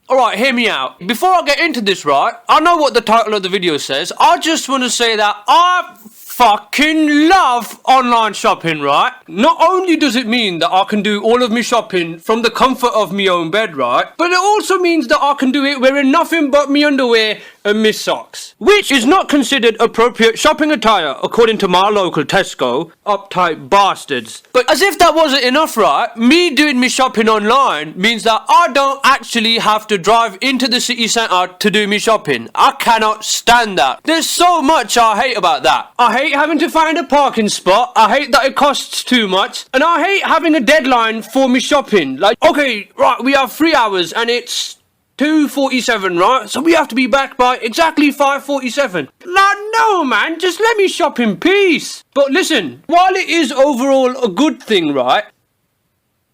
Alright, hear me out. Before I get into this, right, I know what the title of the video says. I just want to say that I fucking love online shopping, right? Not only does it mean that I can do all of my shopping from the comfort of my own bed, right? But it also means that I can do it wearing nothing but my underwear and my socks. Which is not considered appropriate shopping attire, according to my local Tesco. Uptight bastards. But as if that wasn't enough, right? Me doing me shopping online means that I don't actually have to drive into the city centre to do me shopping. I cannot stand that. There's so much I hate about that. I hate having to find a parking spot. I hate that it costs too much. And I hate having a deadline for me shopping. Like, okay, right, we have 3 hours and it's 2:47, right? So we have to be back by exactly 5:47. Like, no, man, just let me shop in peace. But listen, while it is overall a good thing, right,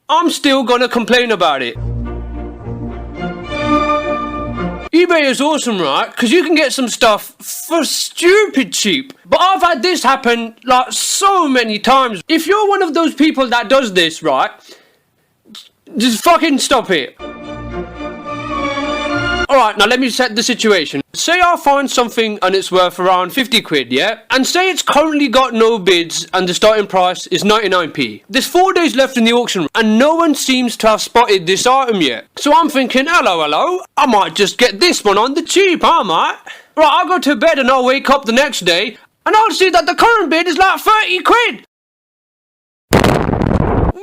I'm still gonna complain about it. eBay is awesome, right? Because you can get some stuff for stupid cheap. But I've had this happen like so many times. If you're one of those people that does this, right, just fucking stop it. Alright, now let me set the situation. Say I find something and it's worth around 50 quid, yeah? And say it's currently got no bids and the starting price is 99p. There's 4 days left in the auction and no one seems to have spotted this item yet. So I'm thinking, hello, I might just get this one on the cheap, I might. Right, I'll go to bed and I'll wake up the next day and I'll see that the current bid is like 30 quid.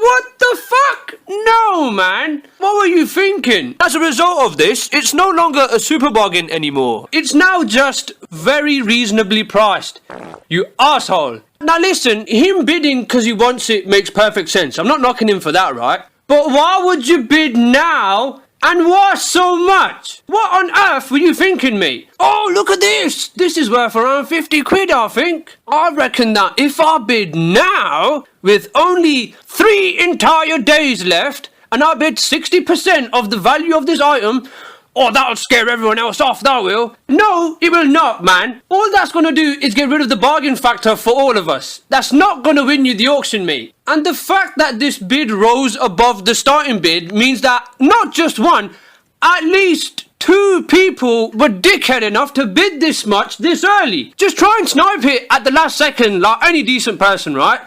What the fuck? No, man. What were you thinking? As a result of this, it's no longer a super bargain anymore. It's now just very reasonably priced. You asshole. Now listen, him bidding because he wants it makes perfect sense. I'm not knocking him for that, right? But why would you bid now? And why so much? What on earth were you thinking, mate? Oh, look at this. This is worth around 50 quid, I think. I reckon that if I bid now, with only 3 entire days left, and I bid 60% of the value of this item, oh, that'll scare everyone else off, that will. No, it will not, man. All that's gonna do is get rid of the bargain factor for all of us. That's not gonna win you the auction, mate. And the fact that this bid rose above the starting bid means that not just one, at least 2 people were dickhead enough to bid this much this early. Just try and snipe it at the last second like any decent person, right?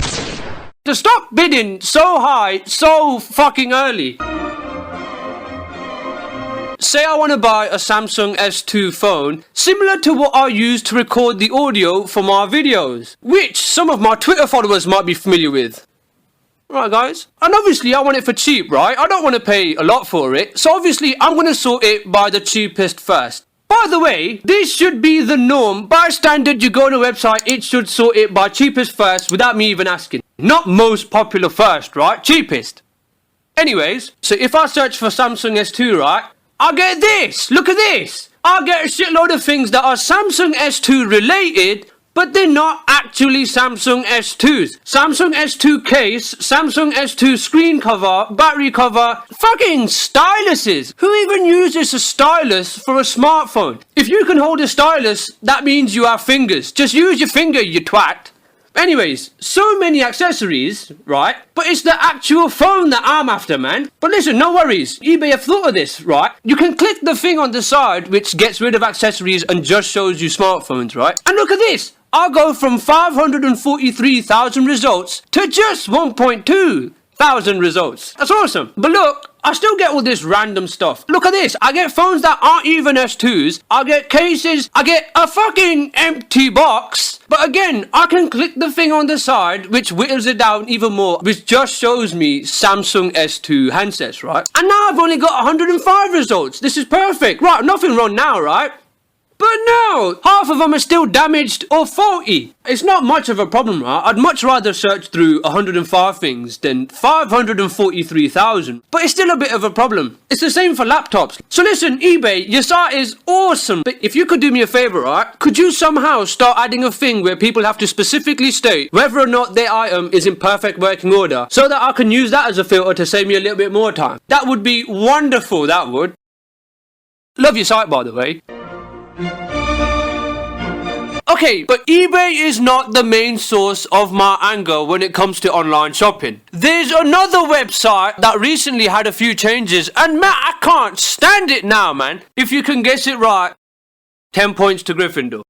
To stop bidding so high, so fucking early. Say I want to buy a Samsung S2 phone, similar to what I use to record the audio for my videos, which some of my Twitter followers might be familiar with. Right, guys, and obviously I want it for cheap, right? I don't want to pay a lot for it, so obviously I'm going to sort it by the cheapest first. By the way, this should be the norm. By standard, you go on a website, it should sort it by cheapest first without me even asking. Not most popular first, right? Cheapest. Anyways, so if I search for Samsung S2, right, I get this. Look at this. I get a shitload of things that are Samsung S2 related, but they're not actually Samsung S2s. Samsung S2 case, Samsung S2 screen cover, battery cover, fucking styluses. Who even uses a stylus for a smartphone? If you can hold a stylus, that means you have fingers. Just use your finger, you twat. Anyways, so many accessories, right? But it's the actual phone that I'm after, man. But listen, no worries. eBay have thought of this, right? You can click the thing on the side which gets rid of accessories and just shows you smartphones, right? And look at this. I'll go from 543,000 results to just 1,200 results. That's awesome. But look, I still get all this random stuff. Look at this. I get phones that aren't even S2s. I get cases. I get a fucking empty box. But again, I can click the thing on the side, which whittles it down even more, which just shows me Samsung S2 handsets, right? And now I've only got 105 results. This is perfect. Right, nothing wrong now, right? But no, half of them are still damaged or faulty. It's not much of a problem, right? I'd much rather search through 105 things than 543,000. But it's still a bit of a problem. It's the same for laptops. So listen, eBay, your site is awesome. But if you could do me a favor, right? Could you somehow start adding a thing where people have to specifically state whether or not their item is in perfect working order, so that I can use that as a filter to save me a little bit more time? That would be wonderful, that would. Love your site, by the way. Okay, but eBay is not the main source of my anger when it comes to online shopping. There's another website that recently had a few changes, and man, I can't stand it now, man. If you can guess it right, 10 points to Gryffindor.